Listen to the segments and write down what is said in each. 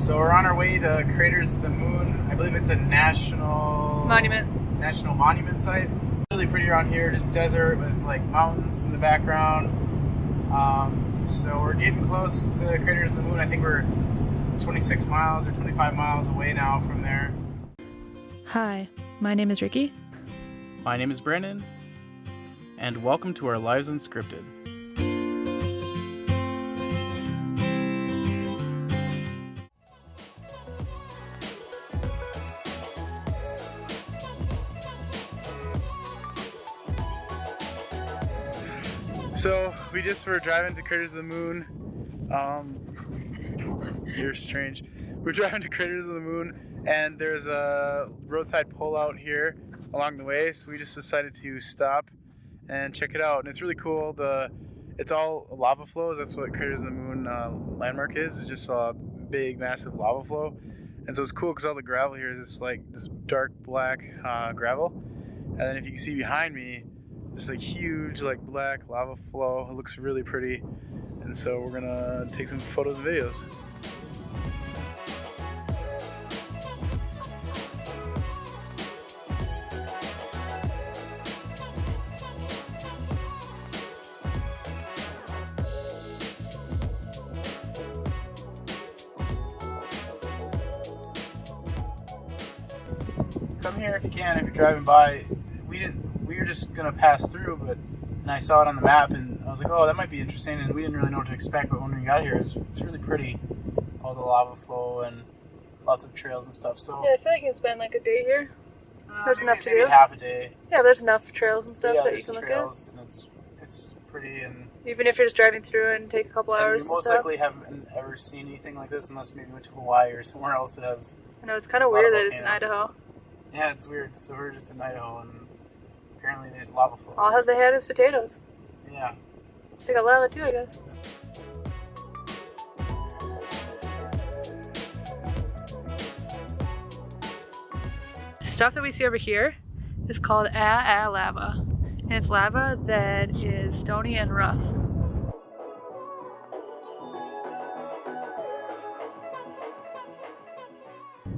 So we're on our way to Craters of the Moon. I believe it's a national monument site. Really pretty around here, just desert with like mountains in the background. So we're getting close to Craters of the Moon. I think we're 26 miles or 25 miles away now from there. Hi, my name is Ricky. My name is Brennan, and welcome to our Lives Unscripted. So we just were driving to Craters of the Moon. You're strange. We're driving to Craters of the Moon, and there's a roadside pull out here along the way. So we just decided to stop and check it out, and it's really cool. It's all lava flows. That's what Craters of the Moon landmark is. It's just a big, massive lava flow, and so it's cool because all the gravel here is just like this dark black gravel, and then if you can see behind me, just like huge like black lava flow. It looks really pretty, and so we're gonna take some photos and videos. Come here if you can, if you're driving by. We were just gonna pass through, and I saw it on the map, and I was like, oh, that might be interesting, and we didn't really know what to expect, but when we got here, it's really pretty. All the lava flow and lots of trails and stuff. So Yeah, I feel like you can spend like a day here. There's enough to do. Maybe half a day. Yeah, there's enough trails and stuff that you can look at. And it's pretty, and even if you're just driving through and take a couple hours. You most likely haven't ever seen anything like this unless maybe went to Hawaii or somewhere else that has. I know, it's kind of weird that it's in Idaho. Yeah, it's weird. So we're just in Idaho, and apparently there's lava flows. All they had is potatoes. Yeah. They got lava too, I guess. The stuff that we see over here is called lava. And it's lava that is stony and rough.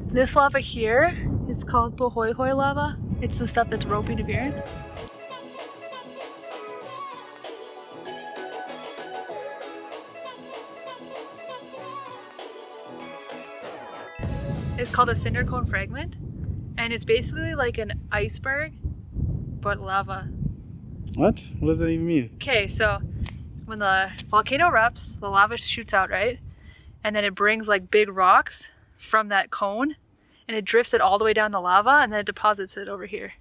This lava here is called Pohoihoi lava. It's the stuff that's ropey in appearance. It's called a cinder cone fragment, and it's basically like an iceberg, but lava. What? What does that even mean? Okay, so when the volcano erupts, the lava shoots out, right? And then it brings like big rocks from that cone, and it drifts it all the way down the lava, and then it deposits it over here.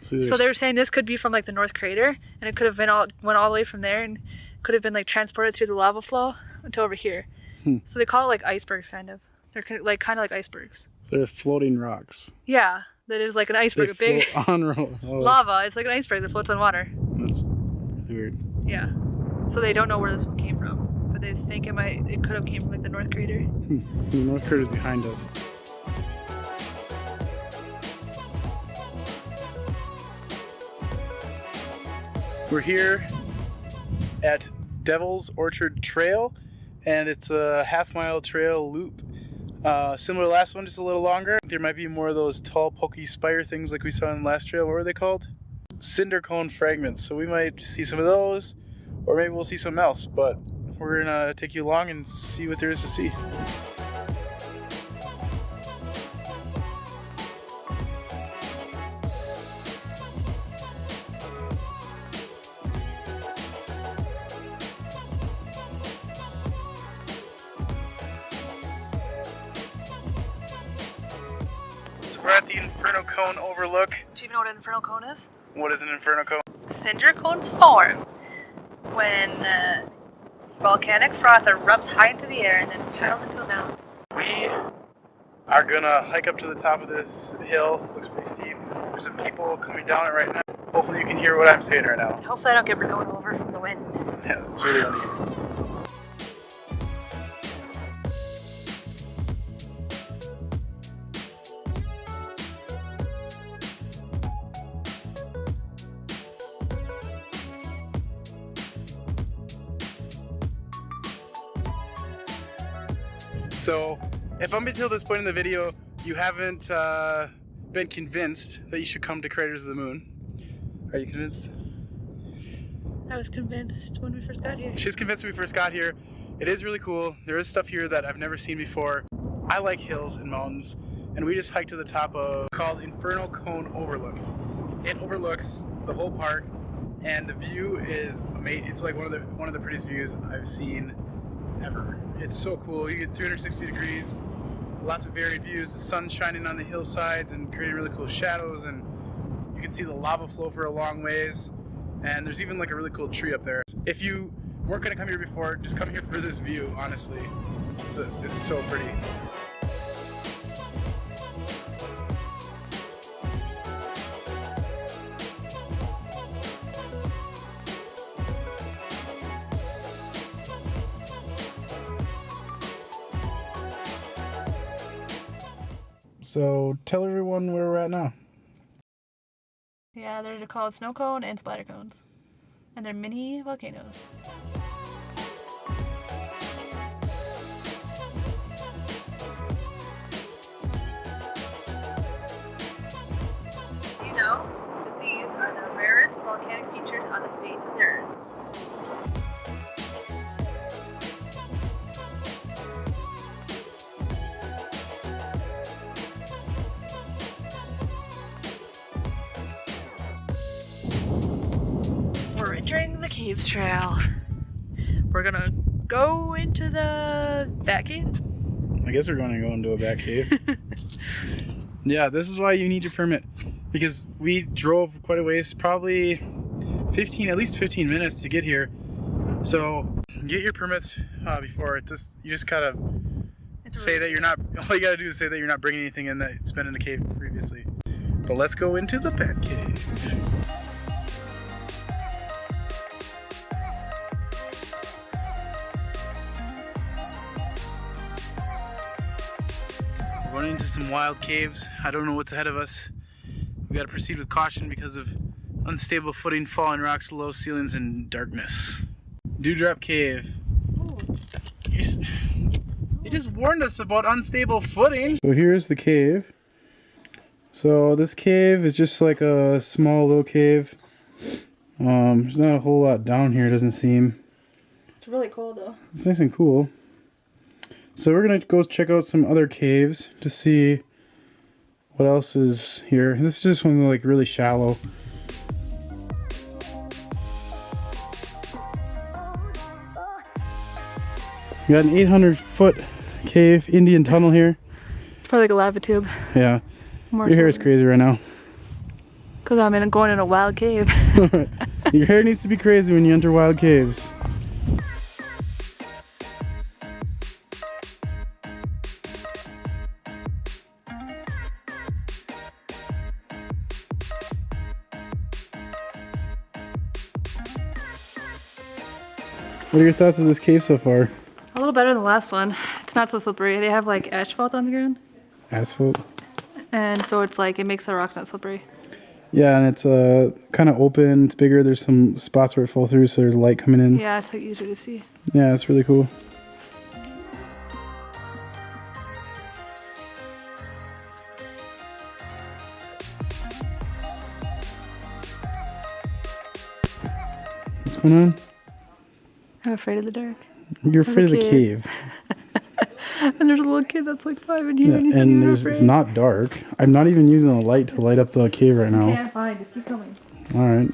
So they were saying this could be from like the North Crater, and it could have went all the way from there, and could have been like transported through the lava flow to over here. So they call it like icebergs, kind of. They're kind of like icebergs. So they're floating rocks. Yeah, that is like an iceberg, a big lava. It's like an iceberg that floats on water. That's weird. Yeah. So they don't know where this one came from, but they think it could have came from like the North Crater. The North Crater is behind us. We're here at Devil's Orchard Trail, and it's a half-mile trail loop. Similar to the last one, just a little longer. There might be more of those tall, pokey spire things like we saw in the last trail. What were they called? Cinder cone fragments. So we might see some of those, or maybe we'll see something else. But we're gonna take you along and see what there is to see. We're at the Inferno Cone Overlook. Do you even know what an inferno cone is? What is an Inferno Cone? Cinder cones form when volcanic froth erupts high into the air and then piles into a mountain. We are gonna hike up to the top of this hill. Looks pretty steep. There's some people coming down it right now. Hopefully you can hear what I'm saying right now. And hopefully I don't get going over from the wind. Yeah, it's really windy. So If up until this point in the video you haven't been convinced that you should come to Craters of the Moon, are you convinced? I was convinced when we first got here. She was convinced when we first got here. It is really cool. There is stuff here that I've never seen before. I like hills and mountains, and we just hiked to the top of called Infernal Cone Overlook. It overlooks the whole park, and the view is amazing. It's like one of the prettiest views I've seen ever. It's so cool. You get 360 degrees, lots of varied views. The sun's shining on the hillsides and creating really cool shadows, and you can see the lava flow for a long ways. And there's even like a really cool tree up there. If you weren't gonna come here before, just come here for this view, honestly. It's so pretty. So tell everyone where we're at now. Yeah, they're called snow cone and splatter cones. And they're mini volcanoes. You know that these are the rarest volcanic features on the face of the Earth. We're entering the caves trail. We're gonna go into the bat cave. I guess we're going to go into a bat cave. Yeah, this is why you need your permit, because we drove quite a ways, probably at least 15 minutes to get here. So get your permits before this. You just gotta say that you're not. All you gotta do is say that you're not bringing anything in that's been in a cave previously. But let's go into the bat cave. Running into some wild caves. I don't know what's ahead of us. We gotta proceed with caution because of unstable footing, fallen rocks, low ceilings, and darkness. Dewdrop Cave. Ooh. They just warned us about unstable footing. So here's the cave. So this cave is just like a small little cave. There's not a whole lot down here, it doesn't seem. It's really cool though. It's nice and cool. So we're gonna go check out some other caves to see what else is here. This is just one like really shallow. We got an 800-foot cave Indian tunnel here. It's probably like a lava tube. Yeah. More Your hair is crazy right now. Because I'm going in a wild cave. Your hair needs to be crazy when you enter wild caves. What are your thoughts of this cave so far? A little better than the last one. It's not so slippery. They have like asphalt on the ground. Asphalt? And so it's like, it makes the rocks not slippery. Yeah, and it's kind of open. It's bigger. There's some spots where it falls through, so there's light coming in. Yeah, it's like easier to see. Yeah, it's really cool. What's going on? I'm afraid of the dark. You're afraid of the cave. And there's a little kid that's like 5 in here. Yeah, and it's not dark. I'm not even using a light to light up the cave right now. Okay, I'm fine. Just keep coming. Alright.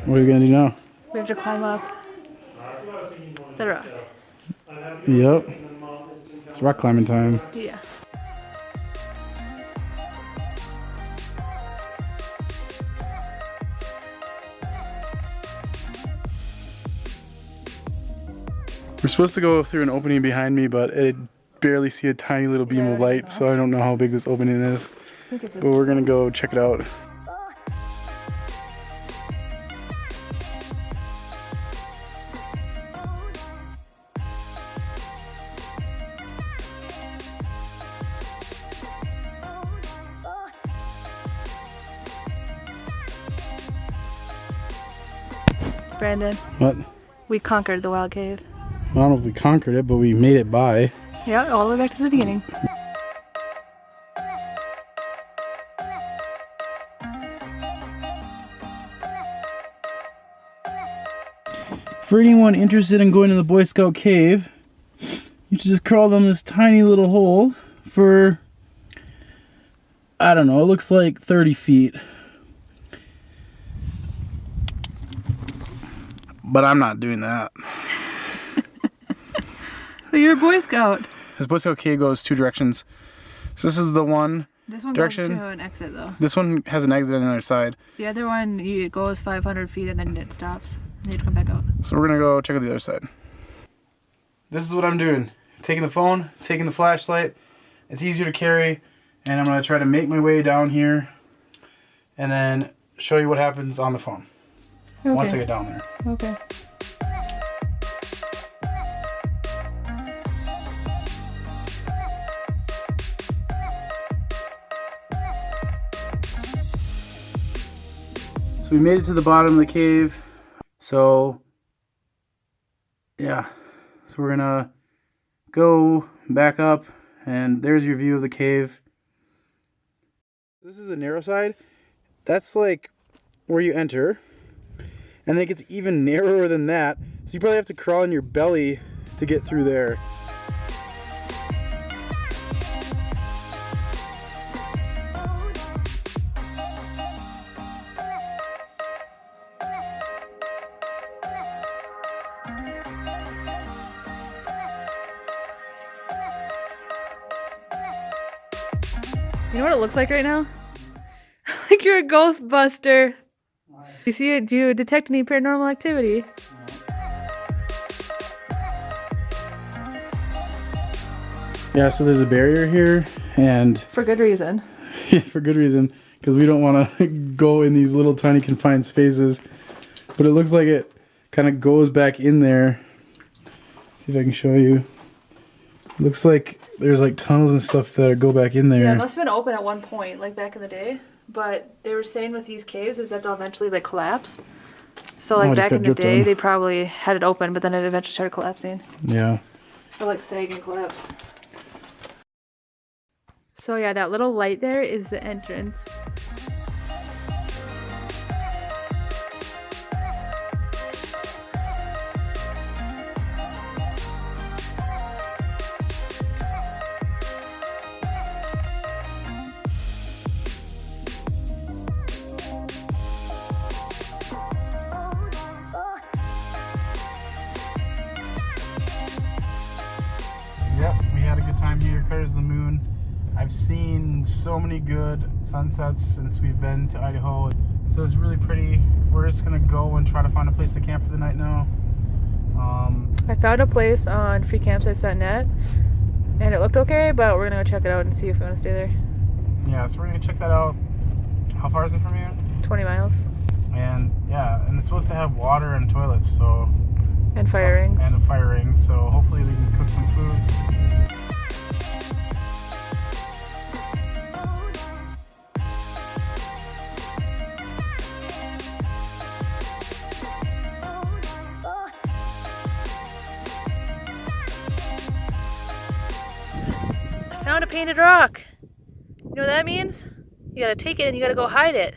What are we gonna do now? We have to climb up the rock. Yep. It's rock climbing time. Yeah. We're supposed to go through an opening behind me, but I barely see a tiny little beam of light, so I don't know how big this opening is. But we're gonna go check it out. Brandon. What? We conquered the wild cave. I don't know if we conquered it, but we made it by. Yeah, all the way back to the beginning. For anyone interested in going to the Boy Scout cave, you should just crawl down this tiny little hole for, I don't know, it looks like 30 feet. But I'm not doing that. But you're a Boy Scout. This Boy Scout cave goes 2 directions. So this is the one This one direction. goes to an exit though. This one has an exit on the other side. The other one, it goes 500 feet and then it stops. And you have to come back out. So we're gonna go check out the other side. This is what I'm doing. Taking the phone, taking the flashlight. It's easier to carry. And I'm gonna try to make my way down here and then show you what happens on the phone. Okay. Once I get down there. Okay. So we made it to the bottom of the cave. So yeah, so we're gonna go back up and there's your view of the cave. This is the narrow side. That's like where you enter. And then it gets even narrower than that. So you probably have to crawl on your belly to get through there. You know what it looks like right now? Like you're a Ghostbuster. You see it? Do you detect any paranormal activity? Yeah, so there's a barrier here, and For good reason. yeah, for good reason, because we don't want to go in these little tiny confined spaces. But it looks like it kind of goes back in there. See if I can show you. It looks like there's like tunnels and stuff that go back in there. Yeah, it must have been open at one point, like back in the day. But they were saying with these caves is that they'll eventually like collapse. So like it just back got in the dripped day, on. they probably had it open, but then it eventually started collapsing. Yeah. Or like sag and collapse. So yeah, that little light there is the entrance. Yep, we had a good time here. Colors of the moon. I've seen so many good sunsets since we've been to Idaho. So it's really pretty. We're just gonna go and try to find a place to camp for the night now. I found a place on freecampsites.net and it looked okay, but we're gonna go check it out and see if we want to stay there. Yeah, so we're gonna check that out. How far is it from here? 20 miles. And yeah, and it's supposed to have water and toilets, so. And fire rings. And a fire ring, so hopefully we can cook some food. I found a painted rock. You know what that means? You gotta take it and you gotta go hide it.